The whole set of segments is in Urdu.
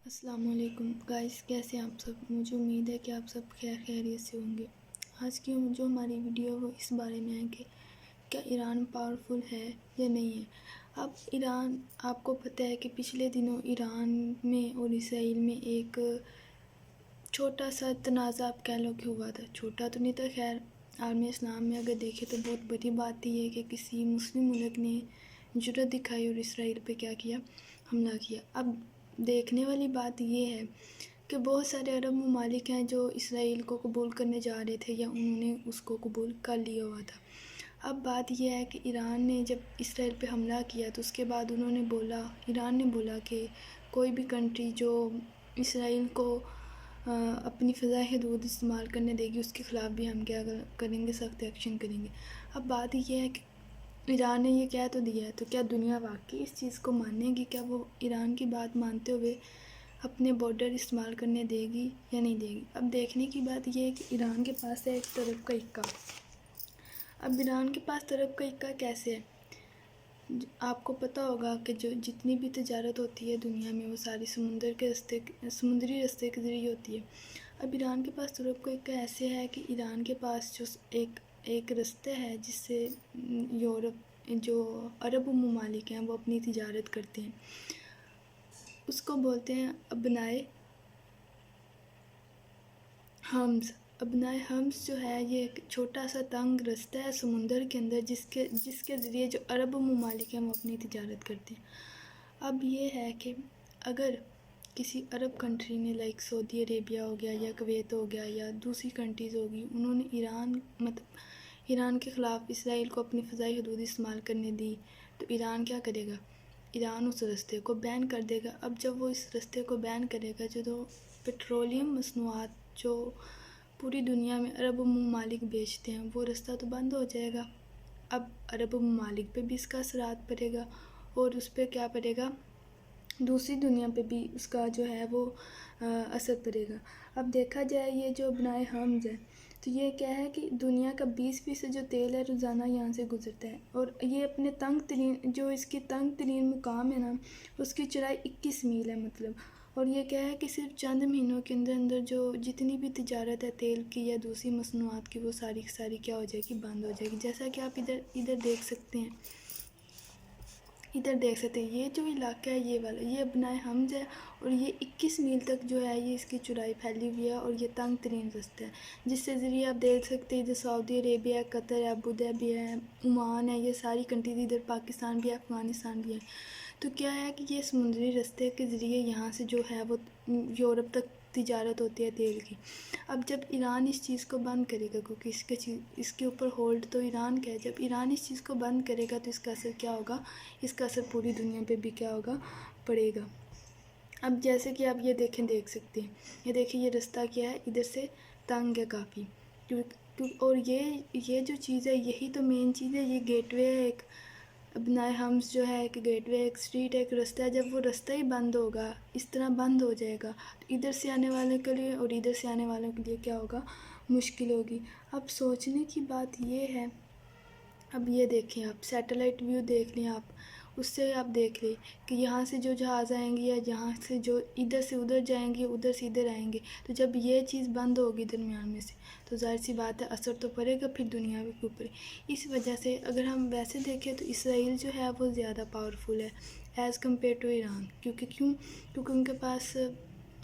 السلام علیکم گائز، کیسے ہیں آپ سب؟ مجھے امید ہے کہ آپ سب خیریت سے ہوں گے۔ آج کی جو ہماری ویڈیو ہے وہ اس بارے میں ہے کہ کیا ایران پاورفل ہے یا نہیں ہے۔ اب ایران، آپ کو پتہ ہے کہ پچھلے دنوں ایران میں اور اسرائیل میں ایک چھوٹا سا تنازع آپ کہہ لو کہ ہوا تھا۔ چھوٹا تو نہیں تھا، خیر عالم اسلام میں اگر دیکھیں تو بہت بڑی بات یہ ہے کہ کسی مسلم ملک نے جرأت دکھائی اور اسرائیل پہ کیا کیا، حملہ کیا۔ اب دیکھنے والی بات یہ ہے کہ بہت سارے عرب ممالک ہیں جو اسرائیل کو قبول کرنے جا رہے تھے یا انہوں نے اس کو قبول کر لیا ہوا تھا۔ اب بات یہ ہے کہ ایران نے جب اسرائیل پہ حملہ کیا تو اس کے بعد ایران نے بولا کہ کوئی بھی کنٹری جو اسرائیل کو اپنی فضائی حدود استعمال کرنے دے گی اس کے خلاف بھی ہم کیا کریں گے، سخت ایکشن کریں گے۔ اب بات یہ ہے کہ ایران نے یہ کہہ تو دیا ہے، تو کیا دنیا واقعی اس چیز کو مانے گی؟ کیا وہ ایران کی بات مانتے ہوئے اپنے بارڈر استعمال کرنے دے گی یا نہیں دے گی؟ اب دیکھنے کی بات یہ ہے کہ ایران کے پاس ہے ایک طرف کا اکا۔ اب ایران کے پاس طرف کا اکا کیسے ہے؟ آپ کو پتہ ہوگا کہ جتنی بھی تجارت ہوتی ہے دنیا میں وہ ساری سمندری رستے کے ذریعے ہوتی ہے۔ اب ایران کے پاس طرف کا اکا ایسے ہے کہ ایران کے پاس جو ایک رستہ ہے جس سے جو عرب ممالک ہیں وہ اپنی تجارت کرتے ہیں، اس کو بولتے ہیں ابنائے حمز۔ ابنائے حمز جو ہے یہ ایک چھوٹا سا تنگ رستہ ہے سمندر کے اندر جس کے ذریعے جو عرب ممالک ہیں وہ اپنی تجارت کرتے ہیں۔ اب یہ ہے کہ اگر کسی عرب کنٹری نے سعودی عربیہ ہو گیا یا کویت ہو گیا یا دوسری کنٹریز ہوگی، انہوں نے ایران کے خلاف اسرائیل کو اپنی فضائی حدود استعمال کرنے دی، تو ایران کیا کرے گا؟ ایران اس رستے کو بین کر دے گا۔ اب جب وہ اس رستے کو بین کرے گا، جو پیٹرولیم مصنوعات جو پوری دنیا میں عرب ممالک بیچتے ہیں وہ رستہ تو بند ہو جائے گا۔ اب عرب ممالک پہ بھی اس کا اثرات پڑے گا اور اس پہ کیا پڑے گا، دوسری دنیا پہ بھی اس کا جو ہے وہ اثر پڑے گا۔ اب دیکھا جائے یہ جو ابنائے حمز ہے تو یہ کیا ہے کہ دنیا کا 20% جو تیل ہے روزانہ یہاں سے گزرتا ہے، اور یہ اپنے اس کی تنگ ترین مقام ہے نا، اس کی چوڑائی 21 میل ہے اور یہ کیا ہے کہ صرف چند مہینوں کے اندر جو جتنی بھی تجارت ہے تیل کی یا دوسری مصنوعات کی وہ ساری کیا ہو جائے گی، بند ہو جائے گی۔ جیسا کہ آپ ادھر دیکھ سکتے ہیں، یہ جو علاقہ ہے یہ ابنائے حمز ہے اور یہ 21 میل تک جو ہے یہ اس کی چوڑائی پھیلی ہوئی ہے اور یہ تنگ ترین رستہ ہے جس سے ذریعے آپ دیکھ سکتے ہیں ادھر سعودی عربیہ ہے، قطر ہے، ابوظہبی ہے، عمان ہے، یہ ساری کنٹریز، ادھر پاکستان بھی ہے، افغانستان بھی ہے۔ تو کیا ہے کہ یہ سمندری رستے کے ذریعے یہاں سے جو ہے وہ یورپ تک تجارت ہوتی ہے تیل کی۔ اب جب ایران اس چیز کو بند کرے گا، کیونکہ اس کے اوپر ہولڈ تو ایران کا ہے، جب ایران اس چیز کو بند کرے گا تو اس کا اثر کیا ہوگا؟ اس کا اثر پوری دنیا پہ بھی کیا ہوگا؟ پڑے گا۔ اب جیسے کہ آپ یہ دیکھ سکتے ہیں، یہ دیکھیں یہ رستہ کیا ہے، ادھر سے تنگ ہے کافی، اور یہ جو چیز ہے یہی تو مین چیز ہے، یہ گیٹ وے ہے ایک ابنائے حمز جو ہے، ایک گیٹ وے، ایک اسٹریٹ، ایک رستہ ہے۔ جب وہ رستہ ہی بند ہوگا، اس طرح بند ہو جائے گا تو ادھر سے آنے والوں کے لیے اور ادھر سے آنے والوں کے لیے کیا ہوگا؟ مشکل ہوگی۔ اب سوچنے کی بات یہ ہے، اب یہ دیکھیں آپ سیٹلائٹ ویو دیکھ لیں، آپ اس سے آپ دیکھ لیں کہ یہاں سے جو جہاز آئیں گے یا جہاں سے جو ادھر سے ادھر جائیں گے، ادھر سے ادھر آئیں گے، تو جب یہ چیز بند ہوگی درمیان میں سے تو ظاہر سی بات ہے اثر تو پڑے گا پھر دنیا کے اوپر۔ اس وجہ سے اگر ہم ویسے دیکھیں تو اسرائیل جو ہے وہ زیادہ پاورفل ہے ایز کمپیئر ٹو ایران، کیونکہ ان کے پاس،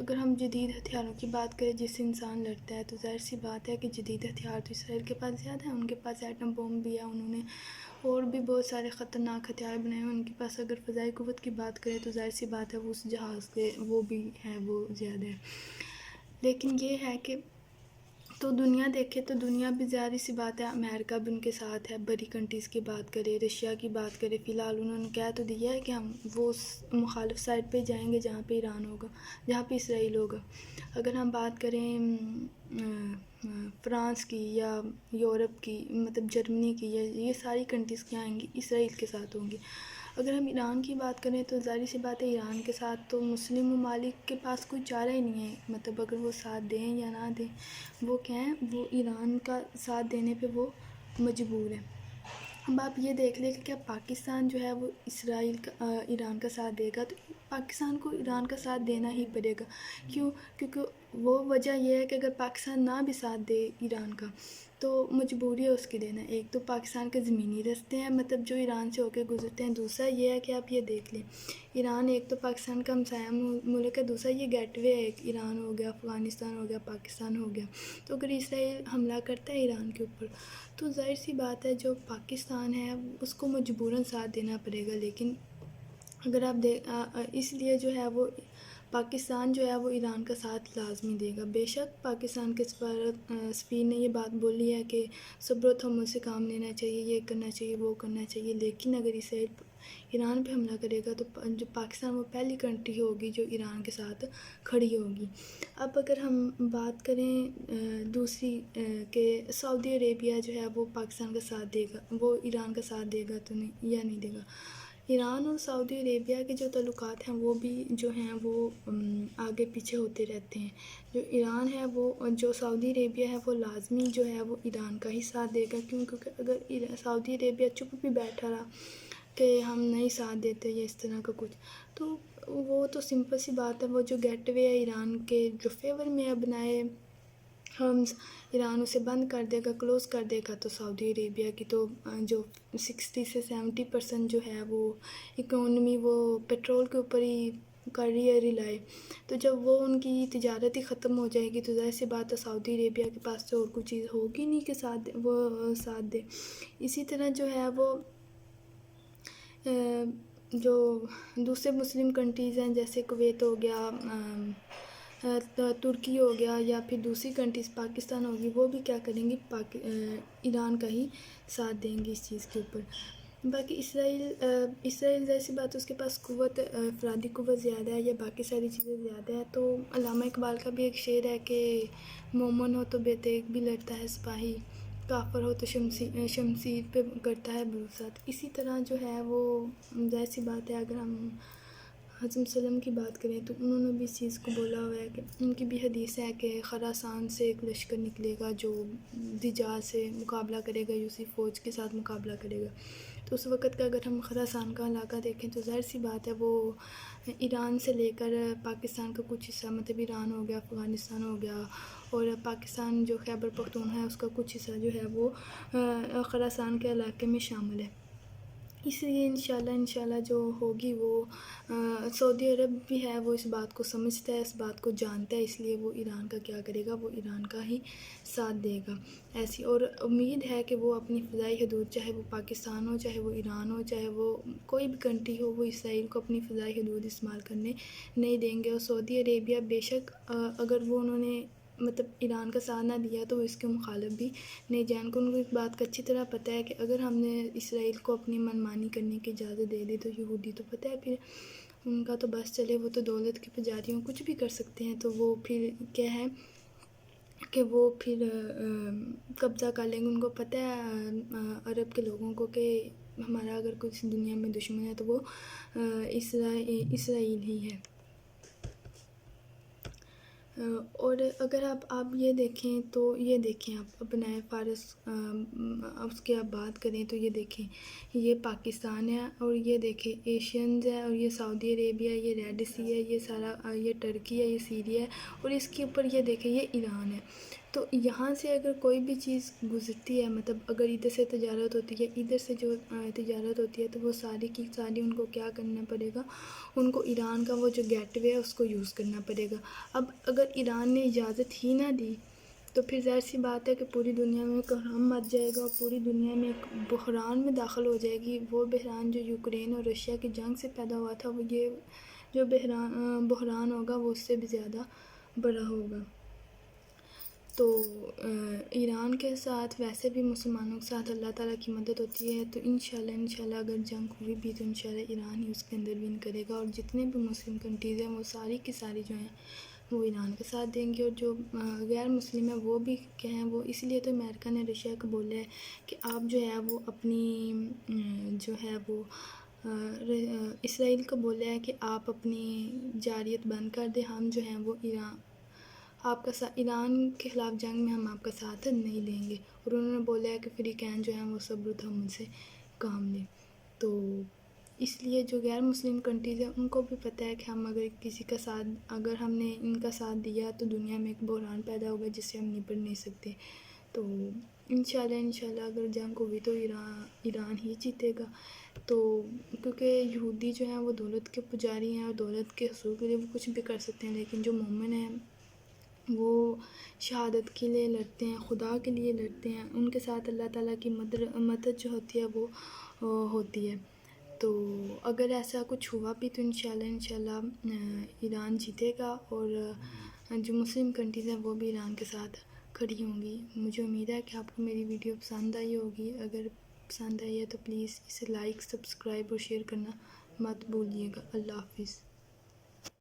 اگر ہم جدید ہتھیاروں کی بات کریں جس سے انسان لڑتا ہے تو ظاہر سی بات ہے کہ جدید ہتھیار تو اسرائیل کے پاس زیادہ ہیں۔ ان کے پاس ایٹم بوم بھی ہے، انہوں نے اور بھی بہت سارے خطرناک ہتھیار بنائے ہیں ان کے پاس۔ اگر فضائی قوت کی بات کریں تو ظاہر سی بات ہے وہ اس جہاز کے وہ بھی ہے، وہ زیادہ ہے۔ لیکن یہ ہے کہ تو دنیا دیکھے تو دنیا بھی ظاہر سی بات ہے، امریکہ بھی ان کے ساتھ ہے، بڑی کنٹریز کی بات کریں، رشیا کی بات کریں، فی الحال انہوں نے کہہ تو دیا ہے کہ ہم وہ اس مخالف سائڈ پہ جائیں گے جہاں پہ ایران ہوگا، جہاں پہ اسرائیل ہوگا۔ اگر ہم بات کریں فرانس کی یا یورپ کی، جرمنی کی، یا یہ ساری کنٹریز کیا آئیں گی؟ اسرائیل کے ساتھ ہوں گی۔ اگر ہم ایران کی بات کریں تو ظاہر سی بات ہے ایران کے ساتھ تو مسلم ممالک کے پاس کوئی چارہ ہی نہیں ہے، اگر وہ ساتھ دیں یا نہ دیں، وہ کیا ہیں، وہ ایران کا ساتھ دینے پہ وہ مجبور ہے۔ اب آپ یہ دیکھ لیں کہ کیا پاکستان جو ہے وہ ایران کا ساتھ دے گا؟ تو پاکستان کو ایران کا ساتھ دینا ہی پڑے گا. کیونکہ وہ وجہ یہ ہے کہ اگر پاکستان نہ بھی ساتھ دے ایران کا تو مجبوری ہے اس کے دینا. ایک تو پاکستان کے زمینی راستے ہیں مطلب جو ایران سے ہو کے گزرتے ہیں. دوسرا یہ ہے کہ آپ یہ دیکھ لیں ایران ایک تو پاکستان کا ہمسایہ ملک ہے. دوسرا یہ گیٹ وے ہے. ایران ہو گیا، افغانستان ہو گیا، پاکستان ہو گیا. تو اگر اسرائیل حملہ کرتا ہے ایران کے اوپر تو ظاہر سی بات ہے جو پاکستان ہے اس کو مجبوراً ساتھ دینا پڑے گا. لیکن اگر آپ اس لیے جو ہے وہ پاکستان جو ہے وہ ایران کا ساتھ لازمی دے گا. بے شک پاکستان کے سفیر نے یہ بات بولی ہے کہ صبر و تحمل سے کام لینا چاہیے، یہ کرنا چاہیے، وہ کرنا چاہیے. لیکن اگر اسرائیل ایران پہ حملہ کرے گا تو جو پاکستان وہ پہلی کنٹری ہوگی جو ایران کے ساتھ کھڑی ہوگی. اب اگر ہم بات کریں دوسری کہ سعودی عربیہ جو ہے وہ پاکستان کا ساتھ دے گا، وہ ایران کا ساتھ دے گا تو نہیں یا نہیں دے گا. ایران اور سعودی عربیہ کے جو تعلقات ہیں وہ بھی جو ہیں وہ آگے پیچھے ہوتے رہتے ہیں. جو ایران ہے وہ جو سعودی عربیہ ہے وہ لازمی جو ہے وہ ایران کا ہی ساتھ دے گا. کیونکہ اگر سعودی عربیہ چپ بھی بیٹھا رہا کہ ہم نہیں ساتھ دیتے یا اس طرح کا کچھ تو وہ تو سمپل سی بات ہے. وہ جو گیٹ وے ہے ایران کے جو فیور میں ہے بنائے ہمز ایران اسے بند کر دے گا، کلوز کر دے گا. تو سعودی عربیہ کی تو جو 60 سے 70% جو ہے وہ اکانومی وہ پیٹرول کے اوپر ہی کر رہی ہے ریلائی. تو جب وہ ان کی تجارت ہی ختم ہو جائے گی تو ظاہر سی بات ہے سعودی عربیہ کے پاس تو اور کوئی چیز ہوگی نہیں کہ وہ ساتھ دے. اسی طرح جو ہے وہ جو دوسرے مسلم کنٹریز ہیں جیسے کویت ہو گیا، ترکی ہو گیا یا پھر دوسری کنٹریز پاکستان ہوگی، وہ بھی کیا کریں گی ایران کا ہی ساتھ دیں گی اس چیز کے اوپر. باقی اسرائیل جیسی بات اس کے پاس قوت افرادی قوت زیادہ ہے یا باقی ساری چیزیں زیادہ ہے. تو علامہ اقبال کا بھی ایک شعر ہے کہ مومن ہو تو بے تیغ بھی لڑتا ہے سپاہی، کافر ہو تو شمشیر پہ کرتا ہے بھروسہ. اسی طرح جو ہے وہ ظاہر سی بات ہے اگر ہم حضرت وسلم کی بات کریں تو انہوں نے بھی اس چیز کو بولا ہوا ہے کہ ان کی بھی حدیث ہے کہ خراسان سے ایک لشکر نکلے گا جو دجال سے مقابلہ کرے گا، یوسی فوج کے ساتھ مقابلہ کرے گا. تو اس وقت کا اگر ہم خراسان کا علاقہ دیکھیں تو ظاہر سی بات ہے وہ ایران سے لے کر پاکستان کا کچھ حصہ مطلب ایران ہو گیا، افغانستان ہو گیا اور پاکستان جو خیبر پختونخوا ہے اس کا کچھ حصہ جو ہے وہ خراسان کے علاقے میں شامل ہے. اس لیے انشاءاللہ جو ہوگی وہ سعودی عرب بھی ہے وہ اس بات کو سمجھتا ہے، اس بات کو جانتا ہے. اس لیے وہ ایران کا کیا کرے گا، وہ ایران کا ہی ساتھ دے گا ایسی. اور امید ہے کہ وہ اپنی فضائی حدود چاہے وہ پاکستان ہو، چاہے وہ ایران ہو، چاہے وہ کوئی بھی کنٹری ہو، وہ اسرائیل کو اپنی فضائی حدود استعمال کرنے نہیں دیں گے. اور سعودی عربیہ بے شک اگر وہ انہوں نے مطلب ایران کا ساتھ نہ دیا تو اس کے مخالف بھی نہیں جان کو. ان کو اس بات کا اچھی طرح پتہ ہے کہ اگر ہم نے اسرائیل کو اپنی منمانی کرنے کی اجازت دے دی تو یہودی تو پتہ ہے پھر ان کا تو بس چلے، وہ تو دولت کے پجاری ہوں، کچھ بھی کر سکتے ہیں. تو وہ پھر کیا ہے کہ وہ پھر قبضہ کر لیں گے. ان کو پتہ ہے عرب کے لوگوں کو کہ ہمارا اگر کچھ دنیا میں دشمن ہے تو وہ اسرائیل ہی ہے. اور اگر آپ یہ دیکھیں تو یہ دیکھیں آپ اپنا فارس اس کی آپ بات کریں تو یہ دیکھیں یہ پاکستان ہے اور یہ دیکھیں ایشینز ہے اور یہ سعودی عربیہ، یہ ریڈ سی ہے، یہ سارا یہ ٹرکی ہے، یہ سیریا ہے اور اس کے اوپر یہ دیکھیں یہ ایران ہے. تو یہاں سے اگر کوئی بھی چیز گزرتی ہے مطلب اگر ادھر سے تجارت ہوتی ہے، ادھر سے جو تجارت ہوتی ہے تو وہ ساری کی ساری ان کو کیا کرنا پڑے گا، ان کو ایران کا وہ جو گیٹ وے ہے اس کو یوز کرنا پڑے گا. اب اگر ایران نے اجازت ہی نہ دی تو پھر ظاہر سی بات ہے کہ پوری دنیا میں قحط مچ جائے گا اور پوری دنیا میں ایک بحران میں داخل ہو جائے گی. وہ بحران جو یوکرین اور رشیا کی جنگ سے پیدا ہوا تھا وہ یہ جو بحران ہوگا وہ اس سے بھی زیادہ بڑا ہوگا. تو ایران کے ساتھ ویسے بھی مسلمانوں کے ساتھ اللہ تعالیٰ کی مدد ہوتی ہے. تو انشاءاللہ اگر جنگ ہوئی بھی تو انشاءاللہ ایران ہی اس کے اندر ون کرے گا اور جتنے بھی مسلم کنٹریز ہیں وہ ساری کی ساری جو ہیں وہ ایران کے ساتھ دیں گے. اور جو غیر مسلم ہیں وہ بھی کیا ہیں وہ اس لیے تو امریکہ نے رشیا کو بولا ہے کہ آپ جو ہے وہ اپنی جو ہے وہ اسرائیل کو بولا ہے کہ آپ اپنی جارحیت بند کر دیں، ہم جو ہیں وہ ایران کے خلاف جنگ میں ہم آپ کا ساتھ نہیں دیں گے. اور انہوں نے بولا ہے کہ فریقین جو ہیں وہ صبر و تحمل سے کام لیں. تو اس لیے جو غیر مسلم کنٹریز ہیں ان کو بھی پتہ ہے کہ ہم اگر ہم نے ان کا ساتھ دیا تو دنیا میں ایک بحران پیدا ہوگا جس سے ہم نپٹ نہیں سکتے. تو انشاءاللہ اگر جنگ ہوئی تو ایران ہی جیتے گا. تو کیونکہ یہودی جو ہیں وہ دولت کے پجاری ہیں اور دولت کے حصول کے لیے وہ کچھ بھی کر سکتے ہیں، لیکن جو مومن ہیں وہ شہادت کے لیے لڑتے ہیں، خدا کے لیے لڑتے ہیں، ان کے ساتھ اللہ تعالیٰ کی مدد جو ہوتی ہے وہ ہوتی ہے. تو اگر ایسا کچھ ہوا بھی تو انشاءاللہ ایران جیتے گا، اور جو مسلم کنٹریز ہیں وہ بھی ایران کے ساتھ کھڑی ہوں گی. مجھے امید ہے کہ آپ کو میری ویڈیو پسند آئی ہوگی. اگر پسند آئی ہے تو پلیز اسے لائک، سبسکرائب اور شیئر کرنا مت بھولیے گا. اللہ حافظ.